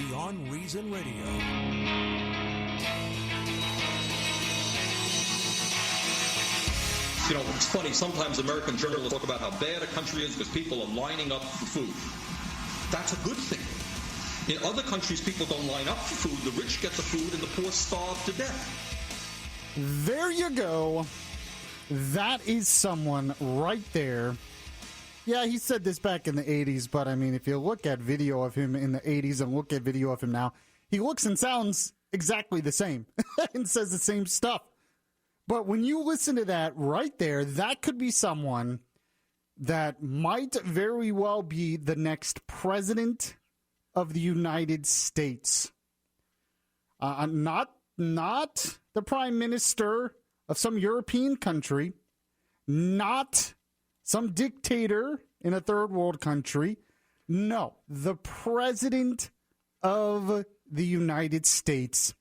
Beyond Reason Radio. You know, it's funny, sometimes American journalists talk about how bad a country is because people are lining up for food. That's a good thing. In other countries, people don't line up for food. The rich get the food and the poor starve to death. There you go. That is someone right there. Yeah, he said this back in the 80s, but I mean, if you look at video of him in the 80s and look at video of him now, he looks and sounds exactly the same and says the same stuff. But when you listen to that right there, that could be someone that might very well be the next president of the United States. Not the prime minister of some European country, not some dictator in a third world country. No, the president of the United States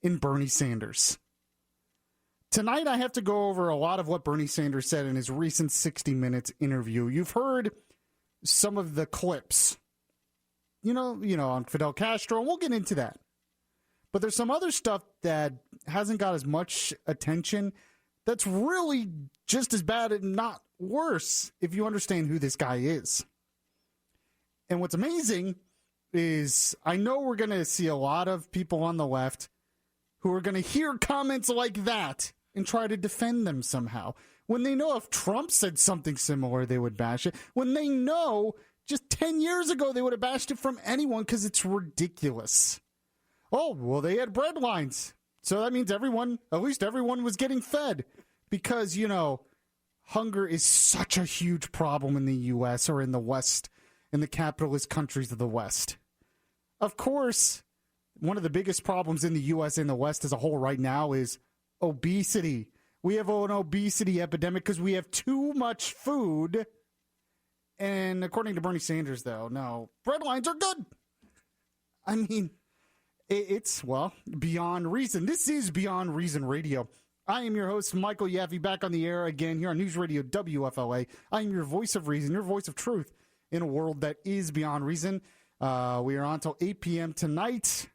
in Bernie Sanders. Tonight, I have to go over a lot of what Bernie Sanders said in his recent 60 Minutes interview. You've heard some of the clips, you know, on Fidel Castro, and we'll get into that. But there's some other stuff that hasn't got as much attention that's really just as bad and not worse if you understand who this guy is. And what's amazing is I know we're going to see a lot of people on the left who are going to hear comments like that and try to defend them somehow. When they know if Trump said something similar, they would bash it. When they know just 10 years ago they would have bashed it from anyone because it's ridiculous. Oh, well, they had bread lines. So that means at least everyone was getting fed because, hunger is such a huge problem in the U.S. or in the West, in the capitalist countries of the West. Of course, one of the biggest problems in the U.S. and the West as a whole right now is obesity. We have an obesity epidemic because we have too much food. And according to Bernie Sanders, though, no, bread lines are good. I mean, it's Beyond Reason. This is Beyond Reason Radio. I am your host, Michael Yaffee, back on the air again here on News Radio WFLA. I am your voice of reason, your voice of truth in a world that is beyond reason. We are on till 8 p.m. tonight.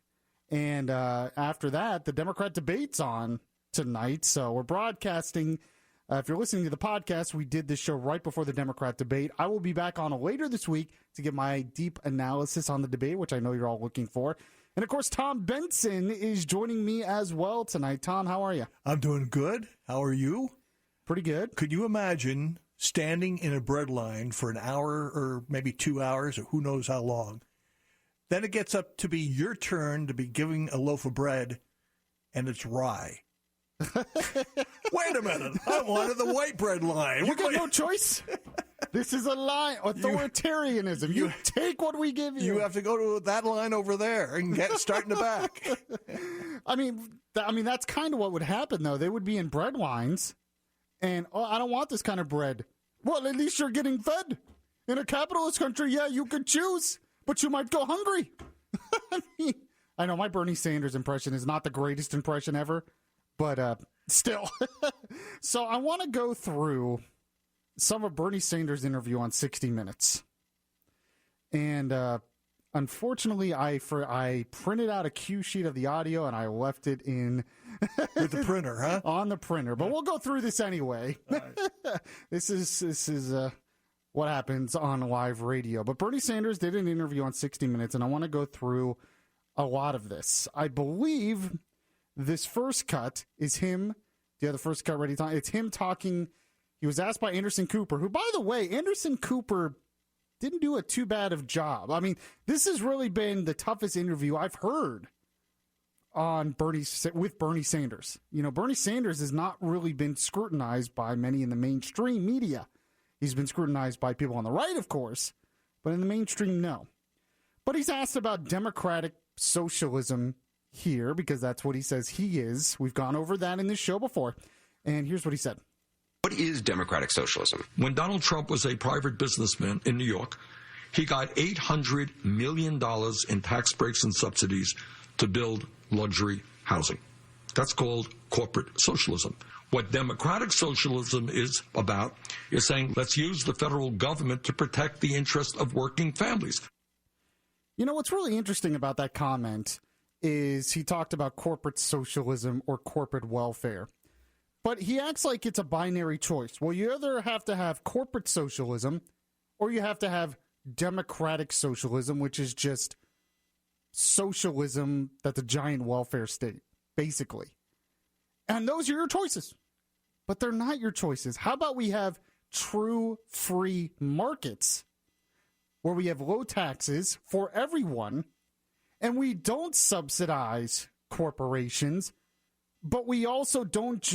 And after that, the Democrat debate's on tonight. So we're broadcasting. If you're listening to the podcast, we did this show right before the Democrat debate. I will be back on later this week to give my deep analysis on the debate, which I know you're all looking for. And, of course, Tom Benson is joining me as well tonight. Tom, how are you? I'm doing good. How are you? Pretty good. Could you imagine standing in a bread line for an hour or maybe 2 hours or who knows how long? Then it gets up to be your turn to be giving a loaf of bread, and it's rye. Wait a minute. I wanted the white bread line. You got no choice. This is a line. Authoritarianism. You take what we give you. You have to go to that line over there and start in the back. I mean, that's kind of what would happen, though. They would be in bread lines, and, I don't want this kind of bread. Well, at least you're getting fed. In a capitalist country, yeah, you could choose, but you might go hungry. I know my Bernie Sanders impression is not the greatest impression ever, but still. So I want to go through some of Bernie Sanders' interview on 60 Minutes. And unfortunately, I printed out a cue sheet of the audio and I left it in with the printer, huh? On the printer. But we'll go through this anyway. Right. This is what happens on live radio. But Bernie Sanders did an interview on 60 Minutes, and I want to go through a lot of this. I believe this first cut is him. Do you have the first cut ready? It's him talking. He was asked by Anderson Cooper, who, by the way, Anderson Cooper didn't do a too bad of job. I mean, this has really been the toughest interview I've heard on with Bernie Sanders. Bernie Sanders has not really been scrutinized by many in the mainstream media. He's been scrutinized by people on the right, of course, but in the mainstream, no. But he's asked about democratic socialism here because that's what he says he is. We've gone over that in this show before. And here's what he said. What is democratic socialism? When Donald Trump was a private businessman in New York, he got $800 million in tax breaks and subsidies to build luxury housing. That's called corporate socialism. What democratic socialism is about is saying, let's use the federal government to protect the interests of working families. You know, what's really interesting about that comment is he talked about corporate socialism or corporate welfare. But he acts like it's a binary choice. Well, you either have to have corporate socialism or you have to have democratic socialism, which is just socialism that's a giant welfare state, basically. And those are your choices. But they're not your choices. How about we have true free markets where we have low taxes for everyone and we don't subsidize corporations, but we also don't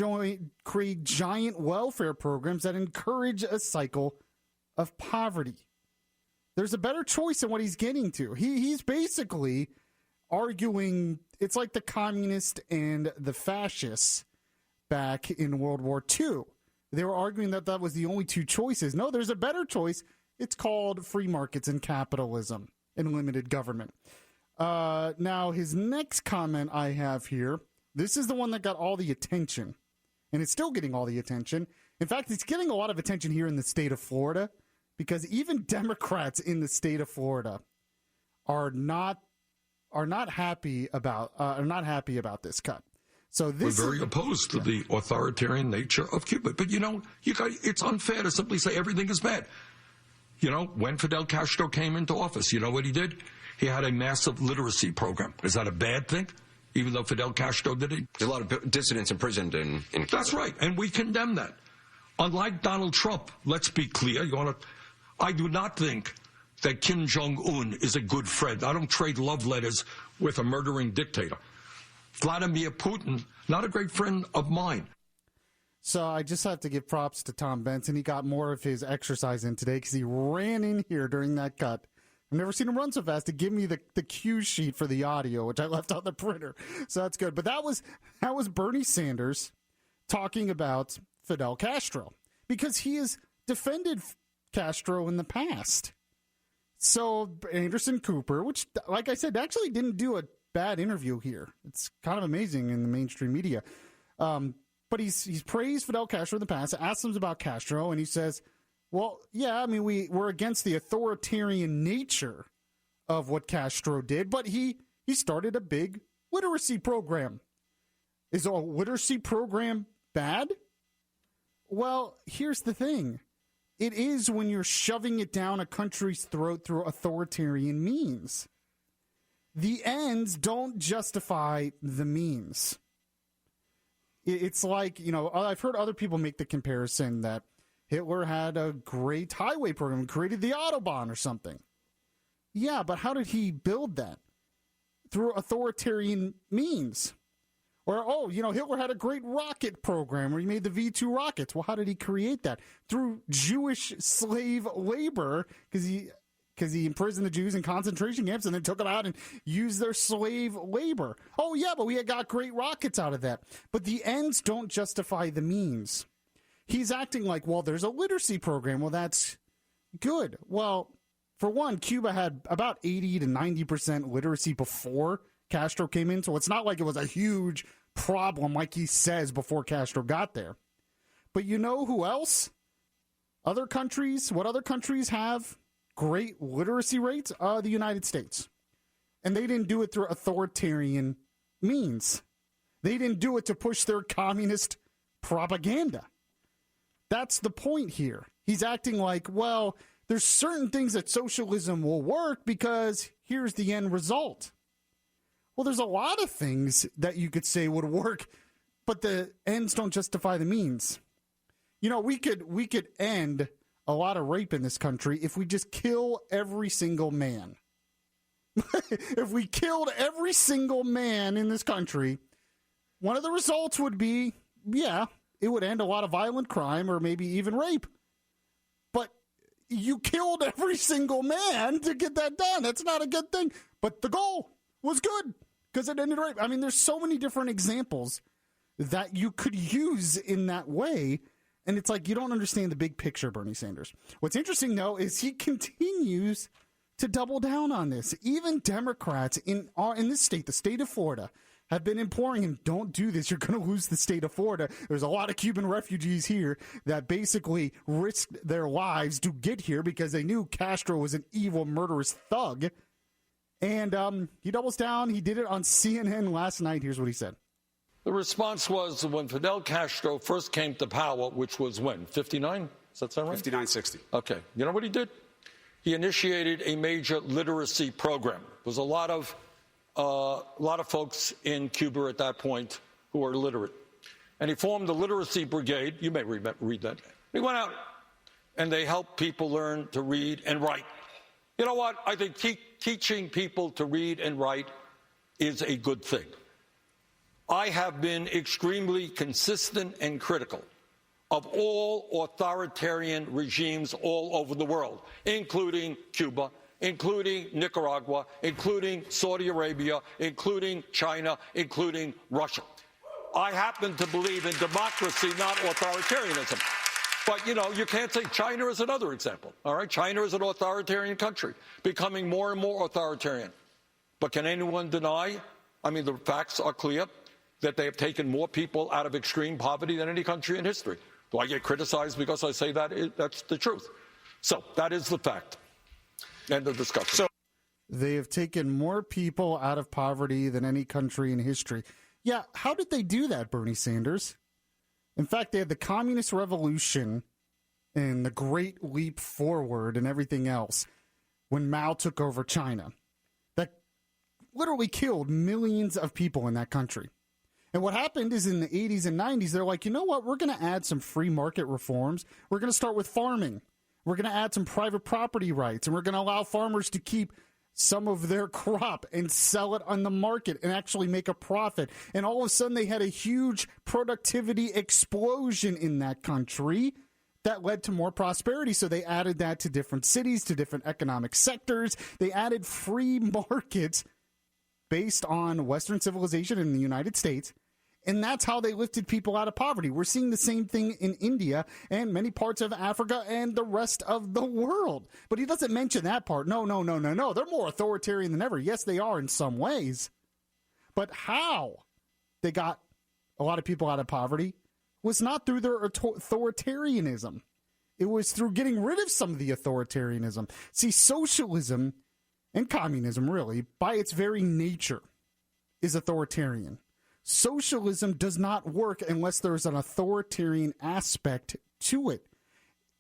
create giant welfare programs that encourage a cycle of poverty. There's a better choice in what he's getting to. He's basically arguing it's like the communists and the fascists back in World War II. They were arguing that that was the only two choices. No, there's a better choice. It's called free markets and capitalism and limited government. Now, his next comment I have here, this is the one that got all the attention, and it's still getting all the attention. In fact, it's getting a lot of attention here in the state of Florida, because even Democrats in the state of Florida are not happy about this cut. So this we're very opposed to the authoritarian nature of Cuba. But it's unfair to simply say everything is bad. You know, when Fidel Castro came into office, you know what he did? He had a massive literacy program. Is that a bad thing? Even though Fidel Castro did it? There's a lot of dissidents imprisoned in Cuba. That's right, and we condemn that. Unlike Donald Trump, let's be clear. I do not think that Kim Jong-un is a good friend. I don't trade love letters with a murdering dictator. Vladimir Putin, not a great friend of mine. So I just have to give props to Tom Benson. He got more of his exercise in today because he ran in here during that cut. I've never seen him run so fast to give me the cue sheet for the audio, which I left on the printer. So that's good. But that was Bernie Sanders talking about Fidel Castro because he has defended Castro in the past. So Anderson Cooper, which, like I said, actually didn't do a bad interview here. It's kind of amazing in the mainstream media. But he's praised Fidel Castro in the past, asked him about Castro, and he says, well, yeah, I mean, we're against the authoritarian nature of what Castro did, but he started a big literacy program. Is a literacy program bad? Well, here's the thing. It is when you're shoving it down a country's throat through authoritarian means. The ends don't justify the means. It's like, I've heard other people make the comparison that Hitler had a great highway program, created the Autobahn or something. Yeah, but how did he build that? Through authoritarian means. Or, Hitler had a great rocket program where he made the V-2 rockets. Well, how did he create that? Through Jewish slave labor, because he imprisoned the Jews in concentration camps and then took them out and used their slave labor. Oh, yeah, but we had got great rockets out of that. But the ends don't justify the means. He's acting like, well, there's a literacy program. Well, that's good. Well, for one, Cuba had about 80 to 90% literacy before Castro came in, so it's not like it was a huge problem like he says before Castro got there. But you know who else? Other countries, what other countries have great literacy rates? The United States. And they didn't do it through authoritarian means. They didn't do it to push their communist propaganda. That's the point here. He's acting like, well, there's certain things that socialism will work because here's the end result. Well, there's a lot of things that you could say would work, but the ends don't justify the means. We could end a lot of rape in this country if we just kill every single man. If we killed every single man in this country, one of the results would be, yeah, it would end a lot of violent crime or maybe even rape. But you killed every single man to get that done. That's not a good thing. But the goal was good because it ended rape. I mean, there's so many different examples that you could use in that way. And it's like you don't understand the big picture, Bernie Sanders. What's interesting, though, is he continues to double down on this. Even Democrats in this state, the state of Florida, have been imploring him, don't do this. You're going to lose the state of Florida. There's a lot of Cuban refugees here that basically risked their lives to get here because they knew Castro was an evil, murderous thug. And he doubles down. He did it on CNN last night. Here's what he said. The response was when Fidel Castro first came to power, which was when? 59? Does that sound right? 5960. Okay. You know what he did? He initiated a major literacy program. There was a lot of folks in Cuba at that point who were illiterate. And he formed the Literacy Brigade. You may read that. He went out and they helped people learn to read and write. You know what? I think teaching people to read and write is a good thing. I have been extremely consistent and critical of all authoritarian regimes all over the world, including Cuba, including Nicaragua, including Saudi Arabia, including China, including Russia. I happen to believe in democracy, not authoritarianism. But, you know, you can't say China is another example, all right? China is an authoritarian country, becoming more and more authoritarian. But can anyone deny, I mean, the facts are clear, that they have taken more people out of extreme poverty than any country in history. Do I get criticized because I say that? That's the truth. So that is the fact. End of discussion. So they have taken more people out of poverty than any country in history. Yeah, how did they do that, Bernie Sanders? In fact, they had the Communist Revolution and the Great Leap Forward and everything else when Mao took over China. That literally killed millions of people in that country. And what happened is in the 80s and 90s, they're like, you know what? We're going to add some free market reforms. We're going to start with farming. We're going to add some private property rights, and we're going to allow farmers to keep some of their crop and sell it on the market and actually make a profit. And all of a sudden, they had a huge productivity explosion in that country that led to more prosperity. So they added that to different cities, to different economic sectors. They added free markets based on Western civilization in the United States. And that's how they lifted people out of poverty. We're seeing the same thing in India and many parts of Africa and the rest of the world. But he doesn't mention that part. No. They're more authoritarian than ever. Yes, they are in some ways. But how they got a lot of people out of poverty was not through their authoritarianism. It was through getting rid of some of the authoritarianism. See, socialism and communism, really, by its very nature, is authoritarian. Socialism does not work unless there's an authoritarian aspect to it.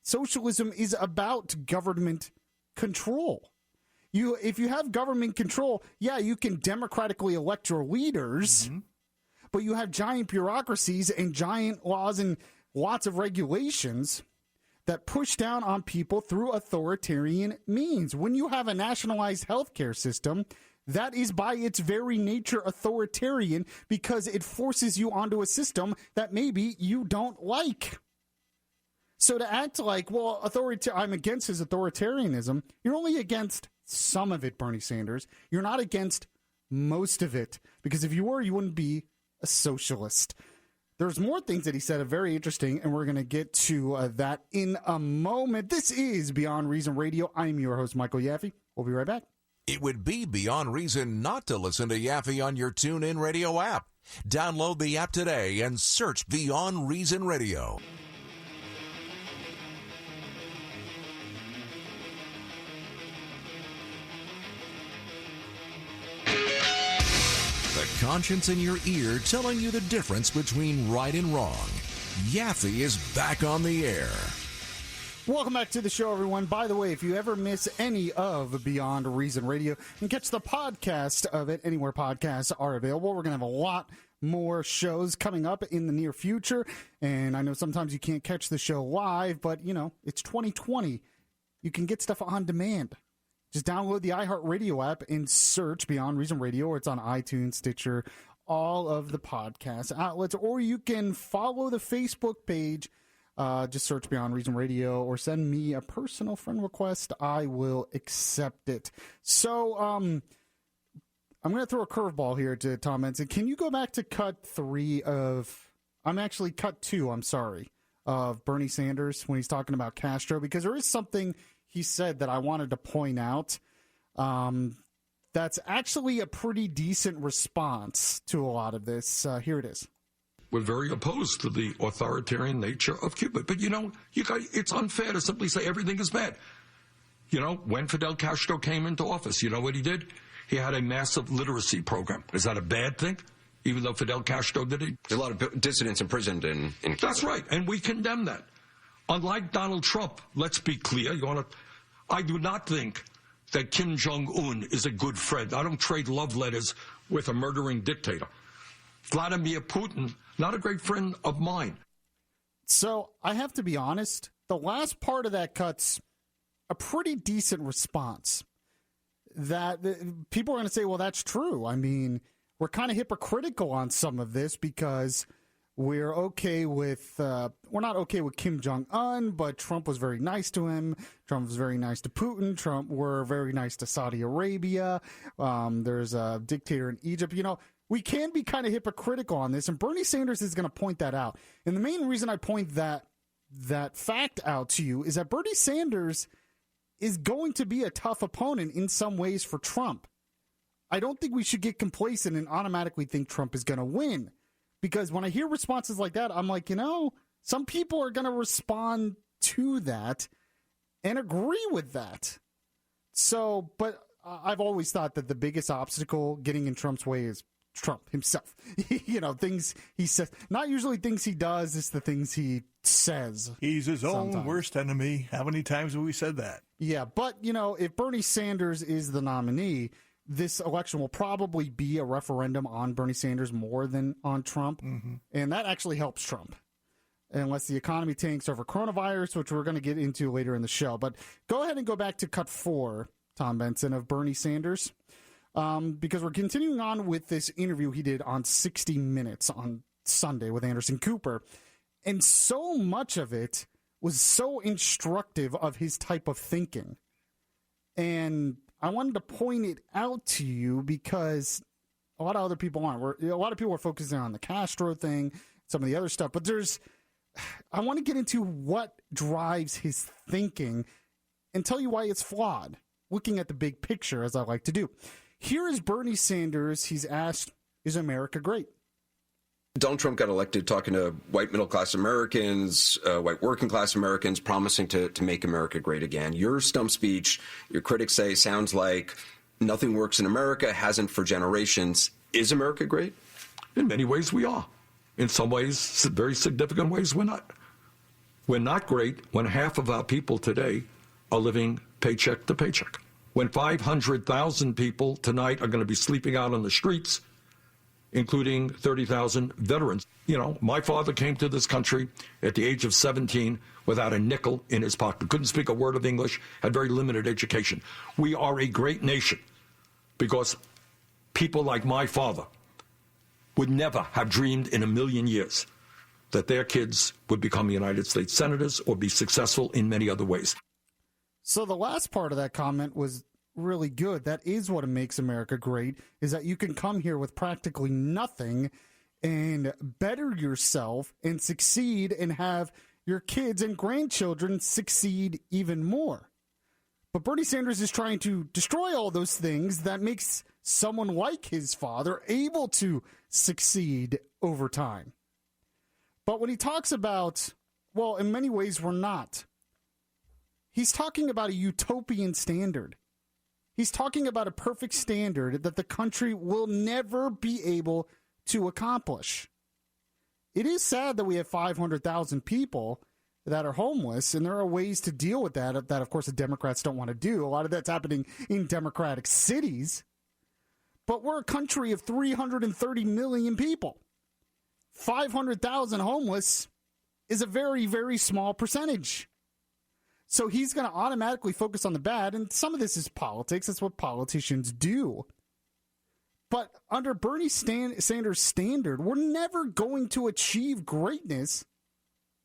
Socialism is about government control. If you have government control, yeah, you can democratically elect your leaders, but you have giant bureaucracies and giant laws and lots of regulations that push down on people through authoritarian means. When you have a nationalized healthcare system, that is by its very nature authoritarian because it forces you onto a system that maybe you don't like. So to act like, well, I'm against his authoritarianism, you're only against some of it, Bernie Sanders. You're not against most of it, because if you were, you wouldn't be a socialist. There's more things that he said are very interesting, and we're going to get to that in a moment. This is Beyond Reason Radio. I'm your host, Michael Yaffee. We'll be right back. It would be beyond reason not to listen to Yaffee on your TuneIn Radio app. Download the app today and search Beyond Reason Radio. The conscience in your ear telling you the difference between right and wrong. Yaffee is back on the air. Welcome back to the show, everyone. By the way, if you ever miss any of Beyond Reason Radio, you can catch the podcast of it anywhere podcasts are available. We're going to have a lot more shows coming up in the near future. And I know sometimes you can't catch the show live, but, you know, it's 2020. You can get stuff on demand. Just download the iHeartRadio app and search Beyond Reason Radio, or it's on iTunes, Stitcher, all of the podcast outlets. Or you can follow the Facebook page. Just search Beyond Reason Radio or send me a personal friend request. I will accept it. So I'm going to throw a curveball here to Tom Ensign. Can you go back to cut 2, of Bernie Sanders when he's talking about Castro? Because there is something he said that I wanted to point out that's actually a pretty decent response to a lot of this. Here it is. We're very opposed to the authoritarian nature of Cuba. But, you know, it's unfair to simply say everything is bad. You know, when Fidel Castro came into office, you know what he did? he had a massive literacy program. Is that a bad thing? Even though Fidel Castro did it? There's a lot of dissidents imprisoned in Cuba. That's right, and we condemn that. Unlike Donald Trump, let's be clear. I do not think that Kim Jong-un is a good friend. I don't trade love letters with a murdering dictator. Vladimir Putin, not a great friend of mine. So I have to be honest, the last part of that cut's a pretty decent response. That people are going to say, well, that's true. I mean, we're kind of hypocritical on some of this because we're okay with, we're not okay with Kim Jong-un, but Trump was very nice to him. Trump was very nice to Putin. Trump were very nice to Saudi Arabia. There's a dictator in Egypt. You know, we can be kind of hypocritical on this, and Bernie Sanders is going to point that out. And the main reason I point that fact out to you is that Bernie Sanders is going to be a tough opponent in some ways for Trump. I don't think we should get complacent and automatically think Trump is going to win. Because when I hear responses like that, I'm like, some people are going to respond to that and agree with that. So, but I've always thought that the biggest obstacle getting in Trump's way is Trump himself. Things he says, not usually things he does, it's the things he says. He's his own worst enemy. How many times have we said that? Yeah, but, if Bernie Sanders is the nominee, this election will probably be a referendum on Bernie Sanders more than on Trump. Mm-hmm. And that actually helps Trump. Unless the economy tanks over coronavirus, which we're going to get into later in the show. But go ahead and go back to cut 4, Tom Benson, of Bernie Sanders. Because we're continuing on with this interview he did on 60 Minutes on Sunday with Anderson Cooper. And so much of it was so instructive of his type of thinking. And I wanted to point it out to you because a lot of other people aren't. A lot of people are focusing on the Castro thing, some of the other stuff. But I want to get into what drives his thinking and tell you why it's flawed, looking at the big picture, as I like to do. Here is Bernie Sanders. He's asked, is America great? Donald Trump got elected talking to white middle-class Americans, white working-class Americans, promising to make America great again. Your stump speech, your critics say, sounds like nothing works in America, hasn't for generations. Is America great? In many ways, we are. In some ways, very significant ways, we're not. We're not great when half of our people today are living paycheck to paycheck. When 500,000 people tonight are going to be sleeping out on the streets, including 30,000 veterans. My father came to this country at the age of 17 without a nickel in his pocket, couldn't speak a word of English, had very limited education. We are a great nation because people like my father would never have dreamed in a million years that their kids would become United States senators or be successful in many other ways. So the last part of that comment was really good. That is what makes America great, is that you can come here with practically nothing and better yourself and succeed and have your kids and grandchildren succeed even more. But Bernie Sanders is trying to destroy all those things that makes someone like his father able to succeed over time. But when he talks about, well, in many ways we're not, he's talking about a utopian standard. He's talking about a perfect standard that the country will never be able to accomplish. It is sad that we have 500,000 people that are homeless, and there are ways to deal with that, of course, the Democrats don't want to do. A lot of that's happening in Democratic cities. But we're a country of 330 million people. 500,000 homeless is a very, very small percentage. So he's going to automatically focus on the bad, and some of this is politics. That's what politicians do. But under Bernie Sanders' standard, we're never going to achieve greatness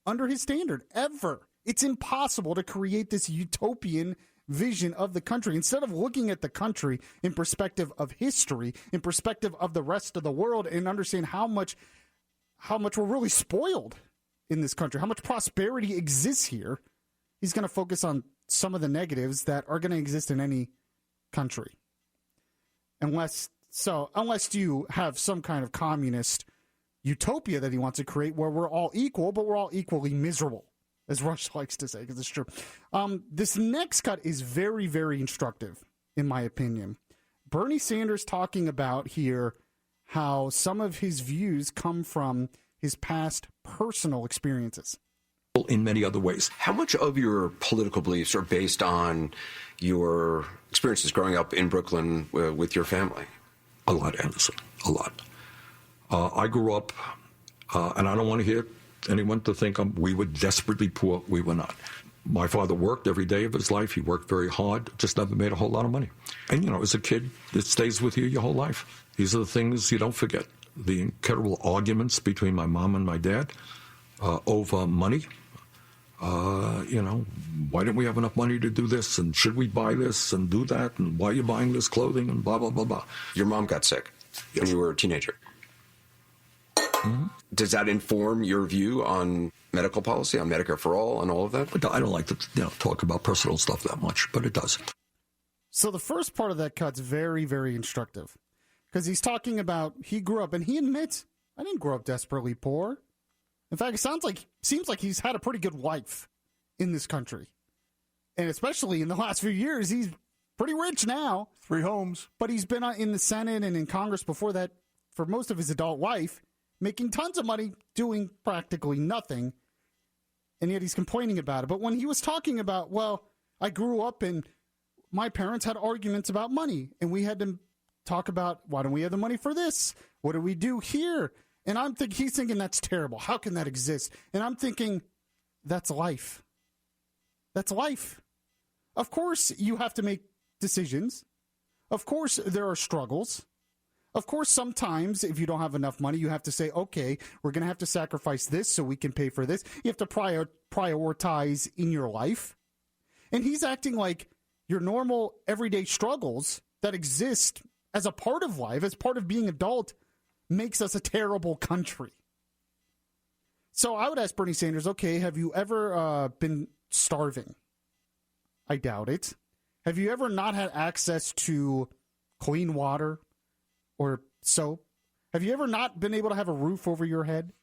under his standard, ever. It's impossible to create this utopian vision of the country. Instead of looking at the country in perspective of history, in perspective of the rest of the world, and understand how much we're really spoiled in this country, how much prosperity exists here, he's going to focus on some of the negatives that are going to exist in any country. Unless you have some kind of communist utopia that he wants to create where we're all equal, but we're all equally miserable, as Rush likes to say, because it's true. This next cut is very, very instructive, in my opinion, Bernie Sanders talking about here how some of his views come from his past personal experiences. In many other ways. How much of your political beliefs are based on your experiences growing up in Brooklyn with your family? A lot, Anderson. A lot. I grew up, and I don't want to hear anyone to think we were desperately poor. We were not. My father worked every day of his life. He worked very hard, just never made a whole lot of money. And, as a kid, it stays with you your whole life. These are the things you don't forget. The incredible arguments between my mom and my dad over money. Why didn't we have enough money to do this? And should we buy this and do that? And why are you buying this clothing? And blah, blah, blah, blah. Your mom got sick when you were a teenager. Mm-hmm. Does that inform your view on medical policy, on Medicare for All, and all of that? I don't like to talk about personal stuff that much, but it does. So the first part of that cut's very, very instructive because he's talking about he grew up, and he admits, I didn't grow up desperately poor. In fact, it seems like he's had a pretty good life in this country. And especially in the last few years, he's pretty rich now. 3 homes. But he's been in the Senate and in Congress before that for most of his adult life, making tons of money, doing practically nothing. And yet he's complaining about it. But when he was talking about, well, I grew up and my parents had arguments about money. And we had to talk about, why don't we have the money for this? What do we do here? And he's thinking that's terrible. How can that exist? And I'm thinking, that's life. That's life. Of course, you have to make decisions. Of course, there are struggles. Of course, sometimes if you don't have enough money, you have to say, okay, we're going to have to sacrifice this so we can pay for this. You have to prioritize in your life. And he's acting like your normal everyday struggles that exist as a part of life, as part of being adult, makes us a terrible country. So I would ask Bernie Sanders, okay, have you ever been starving? I doubt it. Have you ever not had access to clean water or soap? Have you ever not been able to have a roof over your head?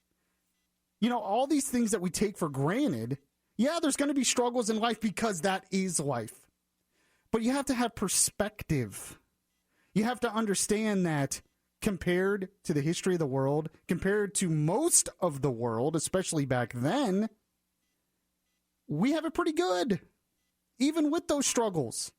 All these things that we take for granted, yeah, there's going to be struggles in life because that is life. But you have to have perspective. You have to understand that compared to the history of the world, compared to most of the world, especially back then, we have it pretty good, even with those struggles.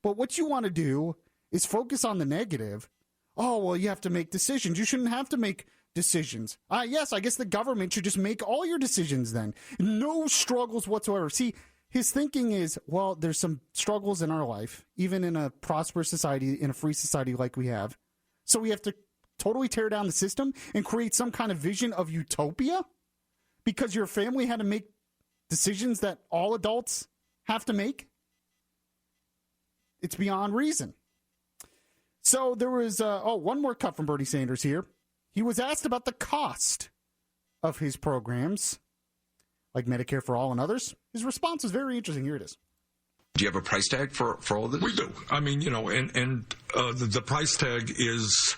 But what you want to do is focus on the negative. Oh, well, you have to make decisions. You shouldn't have to make decisions. Yes, I guess the government should just make all your decisions then. No struggles whatsoever. See, his thinking is, well, there's some struggles in our life, even in a prosperous society, in a free society like we have. So we have to totally tear down the system and create some kind of vision of utopia because your family had to make decisions that all adults have to make. It's beyond reason. So there was, one more cut from Bernie Sanders here. He was asked about the cost of his programs, like Medicare for All and others. His response was very interesting. Here it is. Do you have a price tag for all of this? We do. I mean, the price tag is,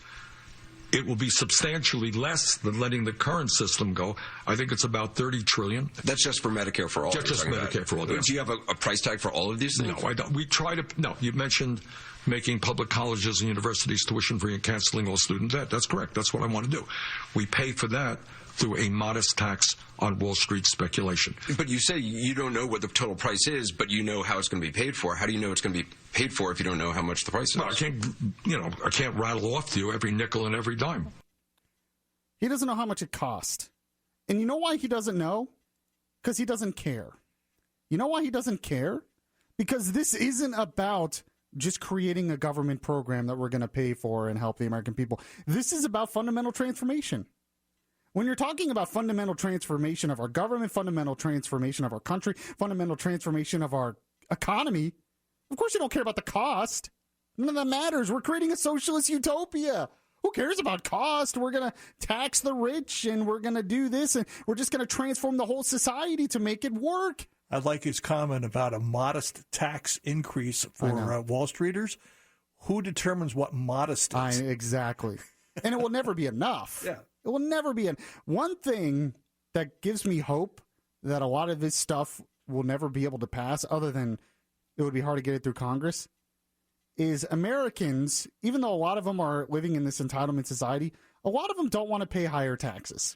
it will be substantially less than letting the current system go. I think it's about $30 trillion. That's just for Medicare for All. Just Medicare for All. Do you have a price tag for all of these things? No, I don't. We try to. No, you mentioned making public colleges and universities tuition-free and canceling all student debt. That's correct. That's what I want to do. We pay for that through a modest tax on Wall Street speculation. But you say you don't know what the total price is, but you know how it's going to be paid for. How do you know it's going to be paid for if you don't know how much the price is? Well, I can't rattle off to you every nickel and every dime. He doesn't know how much it cost. And you know why he doesn't know? Because he doesn't care. You know why he doesn't care? Because this isn't about just creating a government program that we're going to pay for and help the American people. This is about fundamental transformation. When you're talking about fundamental transformation of our government, fundamental transformation of our country, fundamental transformation of our economy, of course you don't care about the cost. None of that matters. We're creating a socialist utopia. Who cares about cost? We're going to tax the rich and we're going to do this and we're just going to transform the whole society to make it work. I like his comment about a modest tax increase for Wall Streeters. Who determines what modest is? Exactly. And it will never be enough. Yeah. It will never be. One thing that gives me hope that a lot of this stuff will never be able to pass, other than it would be hard to get it through Congress, is Americans, even though a lot of them are living in this entitlement society, a lot of them don't want to pay higher taxes.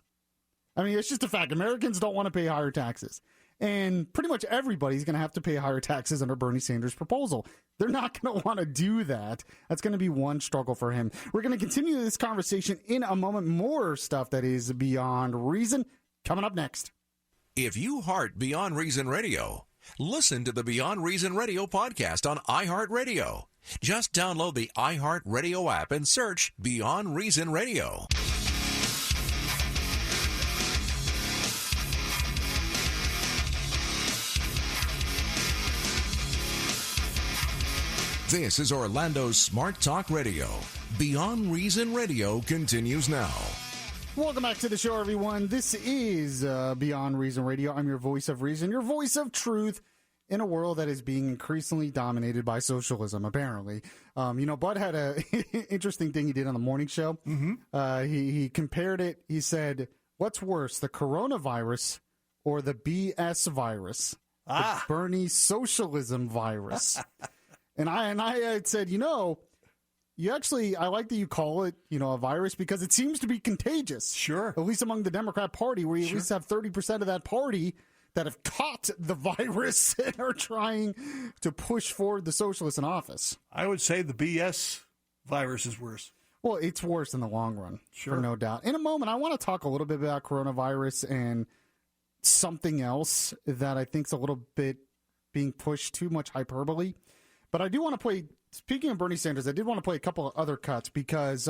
I mean, it's just a fact. Americans don't want to pay higher taxes. And pretty much everybody's going to have to pay higher taxes under Bernie Sanders' proposal. They're not going to want to do that. That's going to be one struggle for him. We're going to continue this conversation in a moment. More stuff that is Beyond Reason coming up next. If you heart Beyond Reason Radio, listen to the Beyond Reason Radio podcast on iHeartRadio. Just download the iHeartRadio app and search Beyond Reason Radio. This is Orlando's Smart Talk Radio. Beyond Reason Radio continues now. Welcome back to the show, everyone. This is Beyond Reason Radio. I'm your voice of reason, your voice of truth in a world that is being increasingly dominated by socialism, apparently. Bud had an interesting thing he did on the morning show. Mm-hmm. He compared it. He said, what's worse, the coronavirus or the BS virus? The Bernie socialism virus. And I had said, I like that you call it, a virus because it seems to be contagious. Sure. At least among the Democrat Party, where you at least have 30% of that party that have caught the virus and are trying to push forward the socialists in office. I would say the BS virus is worse. Well, it's worse in the long run, for no doubt. In a moment, I want to talk a little bit about coronavirus and something else that I think is a little bit being pushed too much hyperbole. But I do want to play, speaking of Bernie Sanders, I did want to play a couple of other cuts because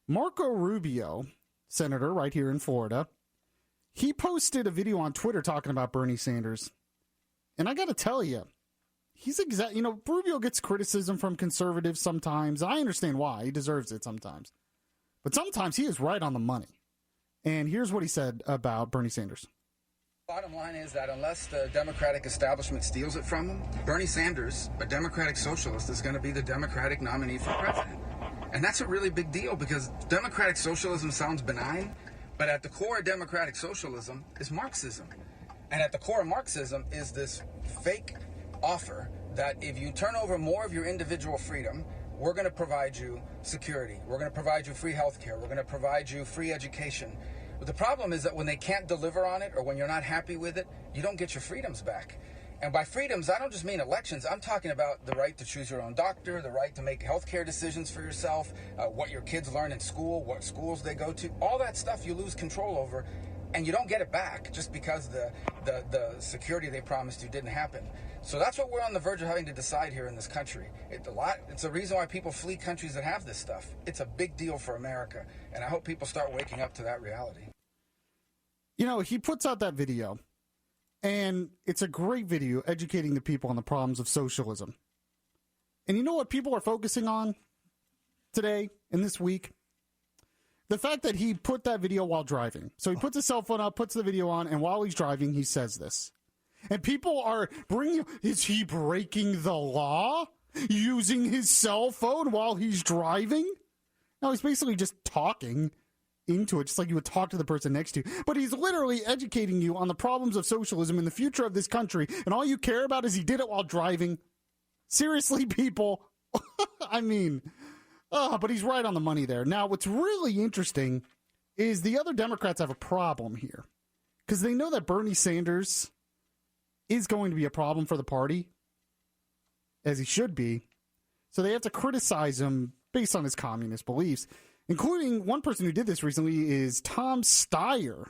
Marco Rubio, senator right here in Florida, he posted a video on Twitter talking about Bernie Sanders. And I got to tell you, he's Rubio gets criticism from conservatives sometimes. I understand why. He deserves it sometimes. But sometimes he is right on the money. And here's what he said about Bernie Sanders. Bottom line is that unless the Democratic establishment steals it from them, Bernie Sanders, a Democratic socialist, is going to be the Democratic nominee for president. And that's a really big deal because Democratic socialism sounds benign, but at the core of Democratic socialism is Marxism. And at the core of Marxism is this fake offer that if you turn over more of your individual freedom, we're going to provide you security. We're going to provide you free health care. We're going to provide you free education. But the problem is that when they can't deliver on it or when you're not happy with it, you don't get your freedoms back. And by freedoms, I don't just mean elections. I'm talking about the right to choose your own doctor, the right to make healthcare decisions for yourself, what your kids learn in school, what schools they go to. All that stuff you lose control over, and you don't get it back just because the security they promised you didn't happen. So that's what we're on the verge of having to decide here in this country. It's a reason why people flee countries that have this stuff. It's a big deal for America, and I hope people start waking up to that reality. He puts out that video, and it's a great video educating the people on the problems of socialism. And you know what people are focusing on today and this week? The fact that he put that video while driving. So he puts his cell phone up, puts the video on, and while he's driving, he says this. And people are is he breaking the law using his cell phone while he's driving? No, he's basically just talking into it, just like you would talk to the person next to you. But he's literally educating you on the problems of socialism in the future of this country, and all you care about is he did it while driving. Seriously, people. I mean, but he's right on the money there. Now, what's really interesting is the other Democrats have a problem here because they know that Bernie Sanders is going to be a problem for the party, as he should be. So they have to criticize him based on his communist beliefs. Including one person who did this recently is Tom Steyer,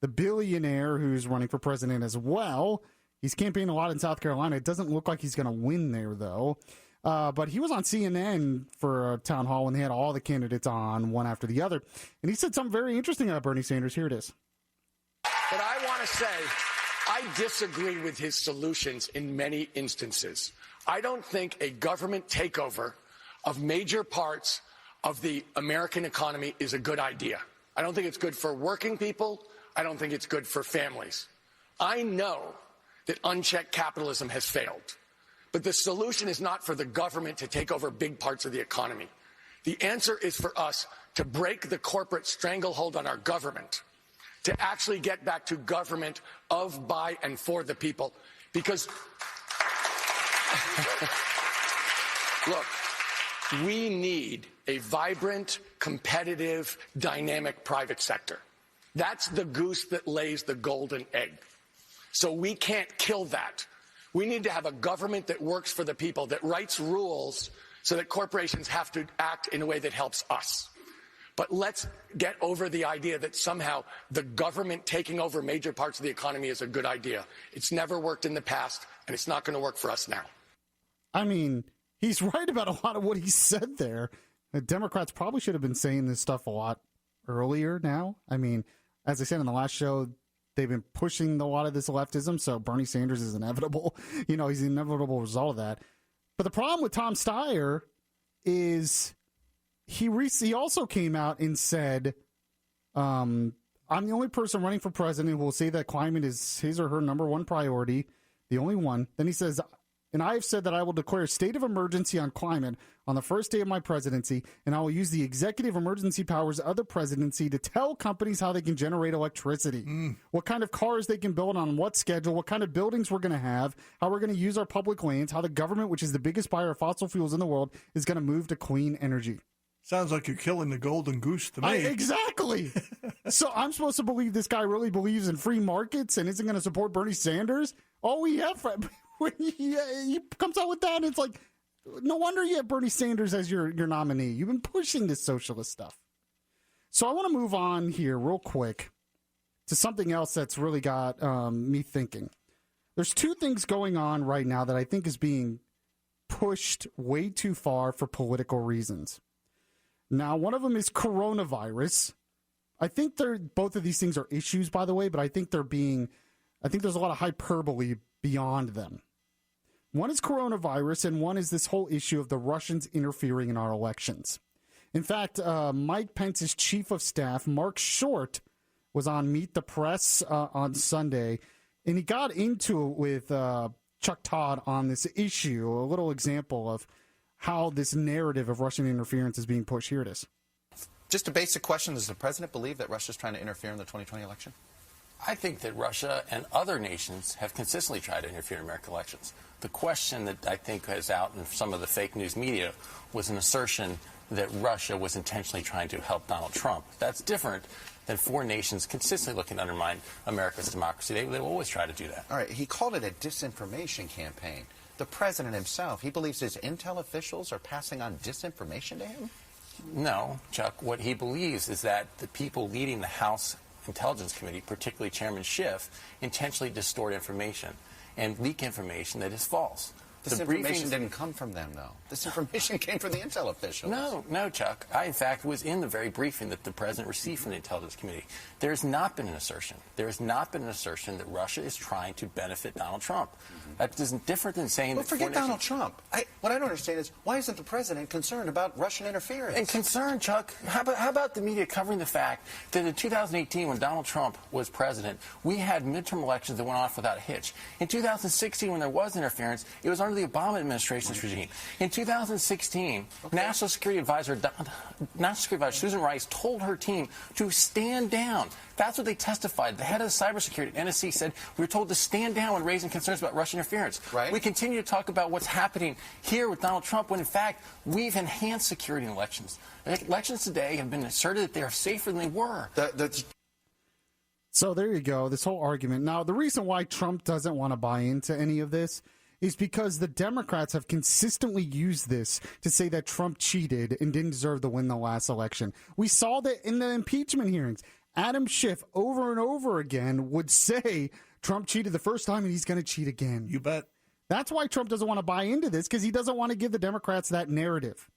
the billionaire who's running for president as well. He's campaigning a lot in South Carolina. It doesn't look like he's going to win there, though. But he was on CNN for a town hall when they had all the candidates on, one after the other. And he said something very interesting about Bernie Sanders. Here it is. But I want to say I disagree with his solutions in many instances. I don't think a government takeover of major parts of the American economy is a good idea. I don't think it's good for working people. I don't think it's good for families. I know that unchecked capitalism has failed, but the solution is not for the government to take over big parts of the economy. The answer is for us to break the corporate stranglehold on our government, to actually get back to government of, by, and for the people, because Look, we need a vibrant, competitive, dynamic private sector. That's the goose that lays the golden egg. So we can't kill that. We need to have a government that works for the people, that writes rules so that corporations have to act in a way that helps us. But let's get over the idea that somehow the government taking over major parts of the economy is a good idea. It's never worked in the past, and it's not going to work for us now. I mean, he's right about a lot of what he said there. The Democrats probably should have been saying this stuff a lot earlier now. I mean, as I said in the last show, they've been pushing a lot of this leftism, so Bernie Sanders is inevitable. You know, he's the inevitable result of that. But the problem with Tom Steyer is he also came out and said, I'm the only person running for president who will say that climate is his or her number one priority, the only one. Then he says, and I have said that I will declare a state of emergency on climate on the first day of my presidency, and I will use the executive emergency powers of the presidency to tell companies how they can generate electricity, what kind of cars they can build on what schedule, what kind of buildings we're going to have, how we're going to use our public lands, how the government, which is the biggest buyer of fossil fuels in the world, is going to move to clean energy. Sounds like you're killing the golden goose to me. Exactly. So I'm supposed to believe this guy really believes in free markets and isn't going to support Bernie Sanders? All we have, when he comes out with that, it's like, no wonder you have Bernie Sanders as your nominee. You've been pushing this socialist stuff. So I want to move on here real quick to something else that's really got me thinking. There's two things going on right now that I think is being pushed way too far for political reasons. Now, one of them is coronavirus. I think both of these things are issues, by the way, but I think there's a lot of hyperbole beyond them. One is coronavirus, and one is this whole issue of the Russians interfering in our elections. In fact, Mike Pence's chief of staff, Mark Short, was on Meet the Press on Sunday, and he got into it with Chuck Todd on this issue, a little example of how this narrative of Russian interference is being pushed. Here it is. Just a basic question. Does the president believe that Russia's trying to interfere in the 2020 election? I think that Russia and other nations have consistently tried to interfere in American elections. The question that I think is out in some of the fake news media was an assertion that Russia was intentionally trying to help Donald Trump. That's different than foreign nations consistently looking to undermine America's democracy. They will always try to do that. All right. He called it a disinformation campaign. The president himself, he believes his intel officials are passing on disinformation to him? No, Chuck. What he believes is that the people leading the House Intelligence Committee, particularly Chairman Schiff, intentionally distort information and leak information that is false. This information didn't come from them, though. This information came from the intel officials. No, Chuck. I, in fact, was in the very briefing that the president received from the Intelligence Committee. There has not been an assertion. There has not been an assertion that Russia is trying to benefit Donald Trump. That is different than saying that... Forget Donald Trump. What I don't understand is, why isn't the president concerned about Russian interference? And concerned, Chuck, how about the media covering the fact that in 2018, when Donald Trump was president, we had midterm elections that went off without a hitch. In 2016, when there was interference, it was under the Obama administration's regime. In 2016, National Security Advisor Susan Rice told her team to stand down. That's what they testified. The head of the cybersecurity at NSC said we were told to stand down when raising concerns about Russian interference. Right. We continue to talk about what's happening here with Donald Trump when, in fact, we've enhanced security in elections. Elections today have been asserted that they are safer than they were. So there you go, this whole argument. Now, the reason why Trump doesn't want to buy into any of this is because the Democrats have consistently used this to say that Trump cheated and didn't deserve to win the last election. We saw that in the impeachment hearings. Adam Schiff over and over again would say Trump cheated the first time and he's going to cheat again. You bet. That's why Trump doesn't want to buy into this, because he doesn't want to give the Democrats that narrative.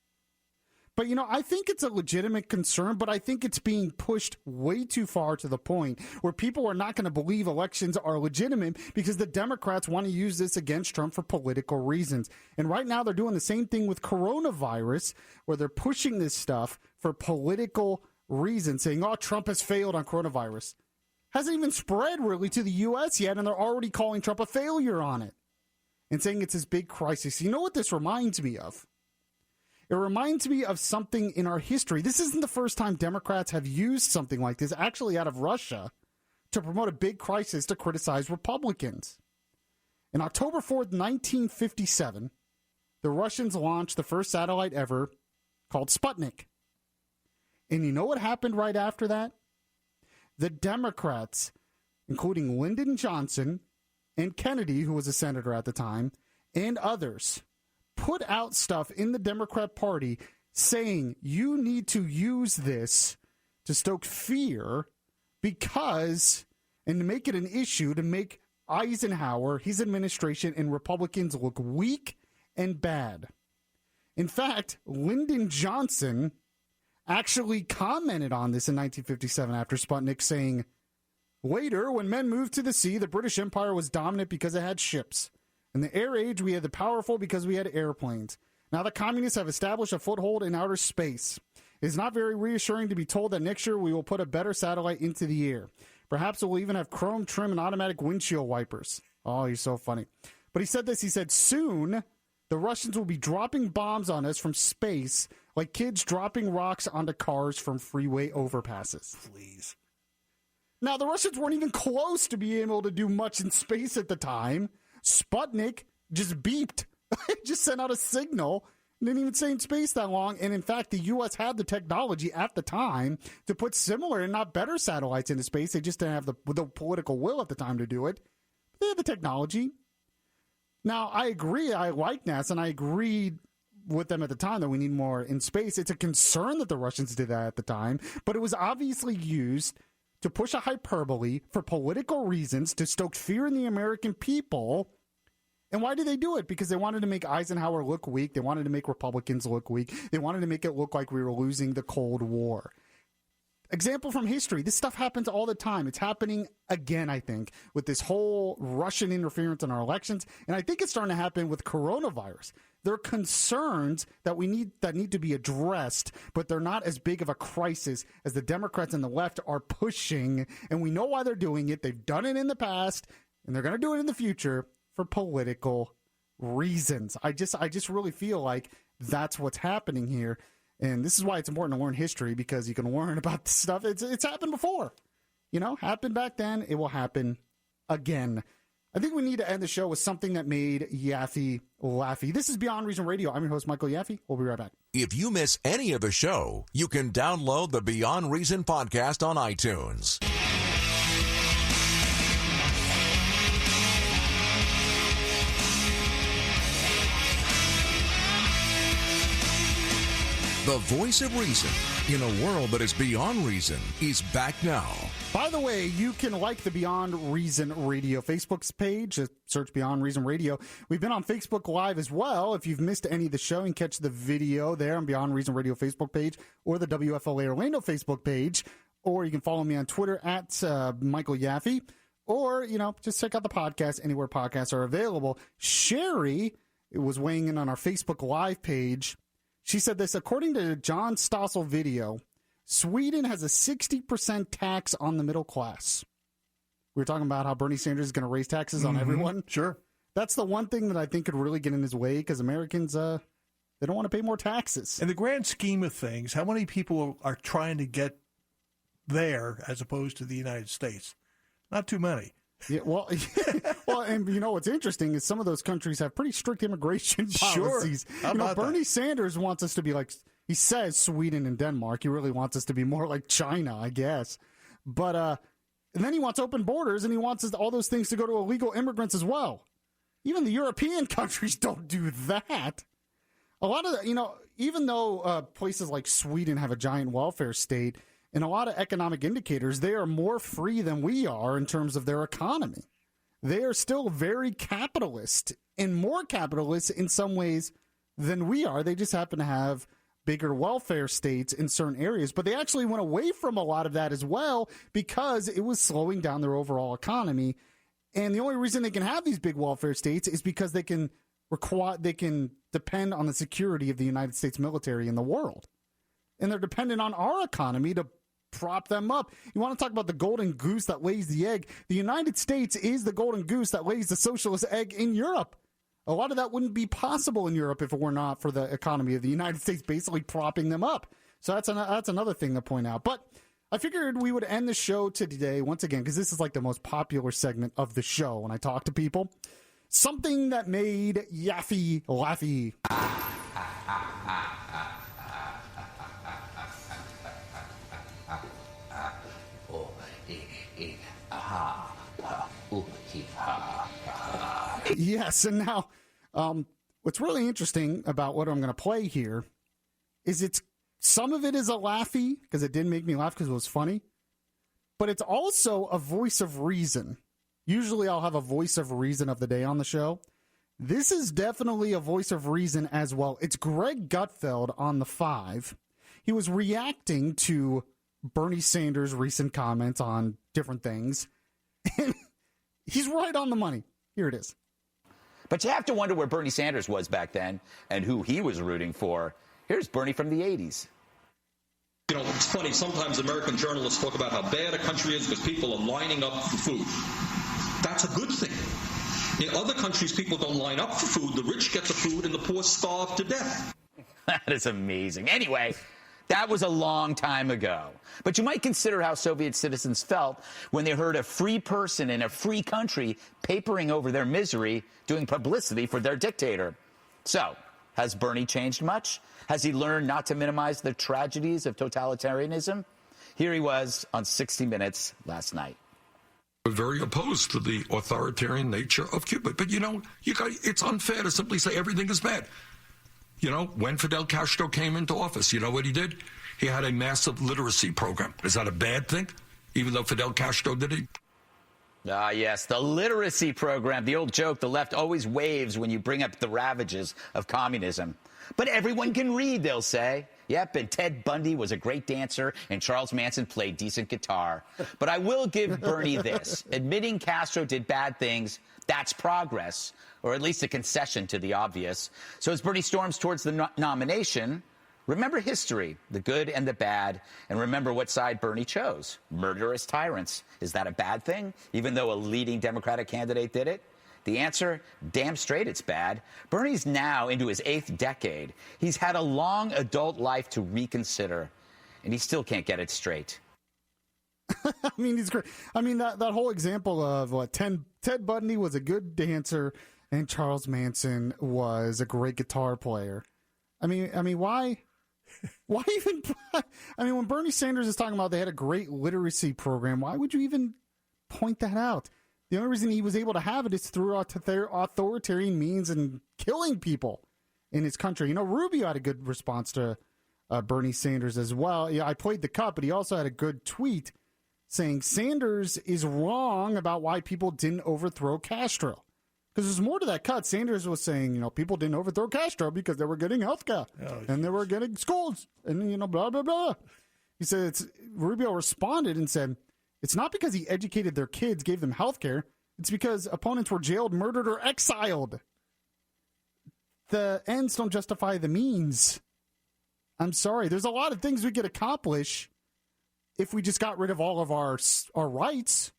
But, I think it's a legitimate concern, but I think it's being pushed way too far to the point where people are not going to believe elections are legitimate because the Democrats want to use this against Trump for political reasons. And right now they're doing the same thing with coronavirus, where they're pushing this stuff for political reasons, saying, Trump has failed on coronavirus. Hasn't even spread really to the U.S. yet, and they're already calling Trump a failure on it and saying it's this big crisis. You know what this reminds me of? It reminds me of something in our history. This isn't the first time Democrats have used something like this, actually out of Russia, to promote a big crisis to criticize Republicans. On October 4th, 1957, the Russians launched the first satellite ever called Sputnik. And you know what happened right after that? The Democrats, including Lyndon Johnson and Kennedy, who was a senator at the time, and others, put out stuff in the Democrat Party saying you need to use this to stoke fear because, and to make it an issue, to make Eisenhower, his administration, and Republicans look weak and bad. In fact, Lyndon Johnson actually commented on this in 1957 after Sputnik, saying, later, when men moved to the sea, the British Empire was dominant because it had ships. In the air age, we had the powerful because we had airplanes. Now the communists have established a foothold in outer space. It is not very reassuring to be told that next year we will put a better satellite into the air. Perhaps it will even have chrome trim and automatic windshield wipers. Oh, you're so funny. But he said this, he said, soon the Russians will be dropping bombs on us from space like kids dropping rocks onto cars from freeway overpasses. Please. Now, the Russians weren't even close to being able to do much in space at the time. Sputnik just beeped. It just sent out a signal. Didn't even stay in space that long. And in fact, the U.S. had the technology at the time to put similar and not better satellites into space. They just didn't have the political will at the time to do it. They had the technology. Now, I agree. I like NASA, and I agreed with them at the time that we need more in space. It's a concern that the Russians did that at the time, but it was obviously used to push a hyperbole for political reasons, to stoke fear in the American people. And why did they do it? Because they wanted to make Eisenhower look weak. They wanted to make Republicans look weak. They wanted to make it look like we were losing the Cold War. Example from history. This stuff happens all the time. It's happening again, I think, with this whole Russian interference in our elections. And I think it's starting to happen with coronavirus. There are concerns that need to be addressed, but they're not as big of a crisis as the Democrats and the left are pushing. And we know why they're doing it. They've done it in the past, and they're going to do it in the future for political reasons. I just really feel like that's what's happening here. And this is why it's important to learn history, because you can learn about this stuff. It's happened before. Happened back then. It will happen again. I think we need to end the show with something that made Yaffee Laffee. This is Beyond Reason Radio. I'm your host, Michael Yaffee. We'll be right back. If you miss any of the show, you can download the Beyond Reason podcast on iTunes. The voice of reason in a world that is beyond reason is back now. By the way, you can like the Beyond Reason Radio Facebook page. Search Beyond Reason Radio. We've been on Facebook Live as well. If you've missed any of the show, you can catch the video there on Beyond Reason Radio Facebook page or the WFLA Orlando Facebook page. Or you can follow me on Twitter at Michael Yaffee. Or, just check out the podcast anywhere podcasts are available. Sherry was weighing in on our Facebook Live page. She said this, according to John Stossel video, Sweden has a 60% tax on the middle class. We were talking about how Bernie Sanders is going to raise taxes on everyone. Sure. That's the one thing that I think could really get in his way, because Americans, they don't want to pay more taxes. In the grand scheme of things, how many people are trying to get there as opposed to the United States? Not too many. Yeah, well, and what's interesting is some of those countries have pretty strict immigration policies. Sure. Bernie Sanders wants us to be like, he says Sweden and Denmark. He really wants us to be more like China, I guess. But and then he wants open borders, and he wants all those things to go to illegal immigrants as well. Even the European countries don't do that. A lot of even though places like Sweden have a giant welfare state, in a lot of economic indicators, they are more free than we are in terms of their economy. They are still very capitalist, and more capitalist in some ways than we are. They just happen to have bigger welfare states in certain areas, but they actually went away from a lot of that as well because it was slowing down their overall economy. And the only reason they can have these big welfare states is because they can depend on the security of the United States military in the world. And they're dependent on our economy to prop them up. You want to talk about the golden goose that lays the egg? The United States is the golden goose that lays the socialist egg in Europe. A lot of that wouldn't be possible in Europe if it were not for the economy of the United States basically propping them up. So that's another thing to point out. But I figured we would end the show today once again, because this is like the most popular segment of the show when I talk to people. something that made Yaffee Laffee. Yes, and now what's really interesting about what I'm going to play here is some of it is a Laffee, because it did make me laugh because it was funny, but it's also a voice of reason. Usually I'll have a voice of reason of the day on the show. This is definitely a voice of reason as well. It's Greg Gutfeld on the 5. He was reacting to Bernie Sanders' recent comments on different things. And he's right on the money. Here it is. But you have to wonder where Bernie Sanders was back then and who he was rooting for. Here's Bernie from the 80s. You know, it's funny. Sometimes American journalists talk about how bad a country is because people are lining up for food. That's a good thing. In other countries, people don't line up for food. The rich get the food and the poor starve to death. That is amazing. Anyway, that was a long time ago. But you might consider how Soviet citizens felt when they heard a free person in a free country papering over their misery, doing publicity for their dictator. So, has Bernie changed much? Has he learned not to minimize the tragedies of totalitarianism? Here he was on 60 Minutes last night. We're very opposed to the authoritarian nature of Cuba. But, you know, it's unfair to simply say everything is bad. You know, when Fidel Castro came into office, you know what he did? He had a massive literacy program. Is that a bad thing, even though Fidel Castro did it? Ah, yes, the literacy program. The old joke, the left always waves when you bring up the ravages of communism. But everyone can read, they'll say. Yep, and Ted Bundy was a great dancer, and Charles Manson played decent guitar. But I will give Bernie this. Admitting Castro did bad things, that's progress, or at least a concession to the obvious. So as Bernie storms towards the nomination, remember history, the good and the bad, and remember what side Bernie chose. Murderous tyrants. Is that a bad thing, even though a leading Democratic candidate did it? The answer, damn straight it's bad. Bernie's now into his 8th decade. He's had a long adult life to reconsider, and he still can't get it straight. I mean, he's great. I mean, that whole example of what Ted Bundy was a good dancer and Charles Manson was a great guitar player. I mean, why even? I mean, when Bernie Sanders is talking about they had a great literacy program, why would you even point that out? The only reason he was able to have it is through authoritarian means and killing people in his country. You know, Rubio had a good response to Bernie Sanders as well. Yeah, I played the cut, but he also had a good tweet saying Sanders is wrong about why people didn't overthrow Castro. Because there's more to that cut. Sanders was saying, you know, people didn't overthrow Castro because they were getting health care and they were getting schools and, you know, blah, blah, blah. He said, Rubio responded and said, it's not because he educated their kids, gave them health care. It's because opponents were jailed, murdered, or exiled. The ends don't justify the means. I'm sorry. There's a lot of things we could accomplish if we just got rid of all of our rights.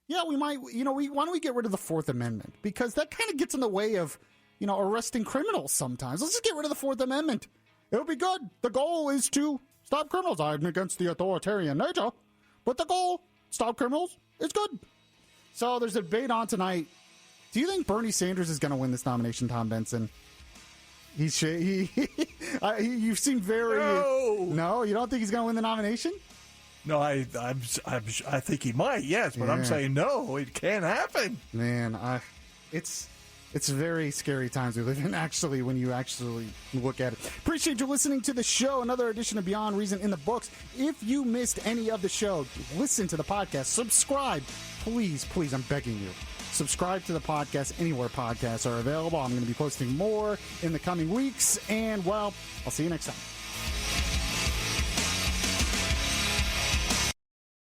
Yeah, we might, you know, why don't we get rid of the 4th Amendment? Because that kind of gets in the way of, you know, arresting criminals sometimes. Let's just get rid of the 4th Amendment. It'll be good. The goal is to stop criminals. I'm against the authoritarian nature. But the goal, stop criminals, is good. So there's a debate on tonight. Do you think Bernie Sanders is going to win this nomination, Tom Benson? You seem very... No, you don't think he's going to win the nomination? No, I think he might, yes, but yeah. I'm saying no, it can't happen. Man, it's very scary times we live in, actually, when you actually look at it. Appreciate you listening to the show. Another edition of Beyond Reason in the books. If you missed any of the show, listen to the podcast. Subscribe. Please, I'm begging you. Subscribe to the podcast anywhere podcasts are available. I'm going to be posting more in the coming weeks. And, well, I'll see you next time.